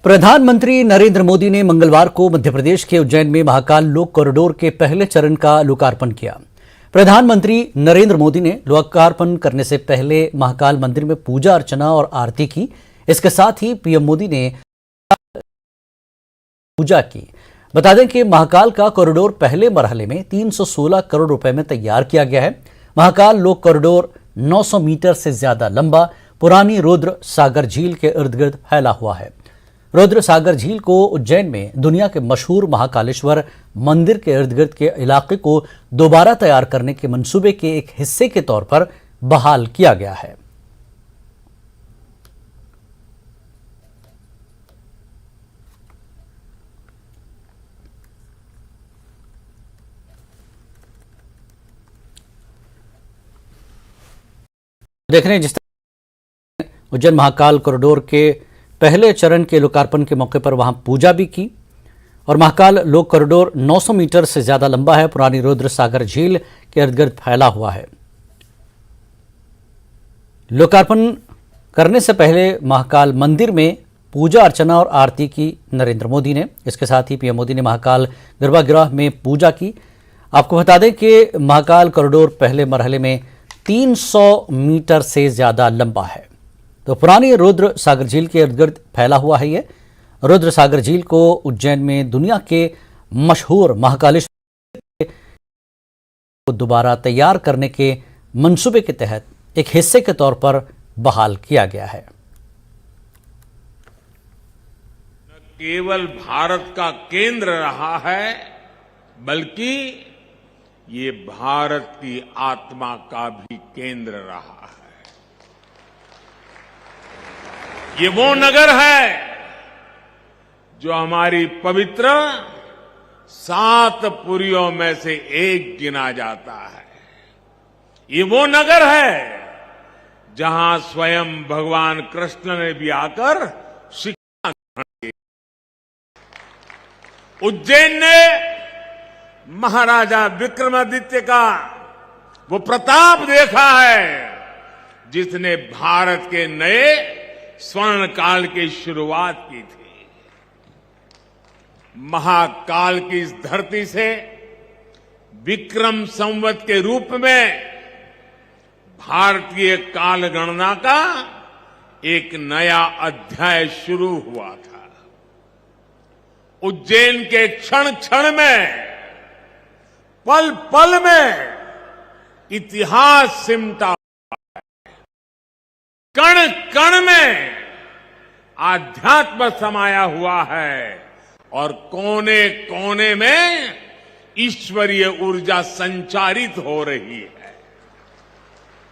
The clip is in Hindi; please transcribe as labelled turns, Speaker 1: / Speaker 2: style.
Speaker 1: प्रधानमंत्री नरेंद्र मोदी ने मंगलवार को मध्य प्रदेश के उज्जैन में महाकाल लोक कॉरिडोर के पहले चरण का लोकार्पण किया। प्रधानमंत्री नरेंद्र मोदी ने लोकार्पण करने से पहले महाकाल मंदिर में पूजा अर्चना और आरती की। इसके साथ ही पीएम मोदी ने पूजा की। बता दें कि महाकाल का कॉरिडोर पहले मरहले में 316 करोड़ रुपए में तैयार किया गया है। महाकाल लोक कॉरिडोर 900 मीटर से ज्यादा लंबा पुरानी रुद्र सागर झील के इर्द गिर्द फैला हुआ है। रुद्र सागर झील को उज्जैन में दुनिया के मशहूर महाकालेश्वर मंदिर के इर्द गिर्द के इलाके को दोबारा तैयार करने के मंसूबे के एक हिस्से के तौर पर बहाल किया गया है। देख रहे हैं जिस तरह उज्जैन महाकाल कॉरिडोर के पहले चरण के लोकार्पण के मौके पर वहां पूजा भी की। और महाकाल लोक कॉरिडोर 900 मीटर से ज्यादा लंबा है, पुरानी रुद्र सागर झील के इर्द गिर्द फैला हुआ है। लोकार्पण करने से पहले महाकाल मंदिर में पूजा अर्चना और आरती की नरेंद्र मोदी ने। इसके साथ ही पीएम मोदी ने महाकाल गर्भगृह में पूजा की। आपको बता दें कि महाकाल कॉरिडोर पहले मरहले में 300 मीटर से ज्यादा लंबा है। तो पुरानी रुद्र सागर झील के इर्द गिर्द फैला हुआ है। ये रुद्र सागर झील को उज्जैन में दुनिया के मशहूर महाकालेश्वर को दोबारा तैयार करने के मंसूबे के तहत एक हिस्से के तौर पर बहाल किया गया है।
Speaker 2: न केवल भारत का केंद्र रहा है, बल्कि ये भारत की आत्मा का भी केंद्र रहा है। ये वो नगर है जो हमारी पवित्र 7 पुरियों में से एक गिना जाता है। ये वो नगर है जहां स्वयं भगवान कृष्ण ने भी आकर शिक्षा ग्रहण की। उज्जैन ने महाराजा विक्रमादित्य का वो प्रताप देखा है जिसने भारत के नए स्वर्ण काल की शुरुआत की थी। महाकाल की इस धरती से विक्रम संवत के रूप में भारतीय काल गणना का एक नया अध्याय शुरू हुआ था। उज्जैन के क्षण क्षण में, पल पल में इतिहास सिमटा, कण कण में आध्यात्म समाया हुआ है और कोने कोने में ईश्वरीय ऊर्जा संचारित हो रही है।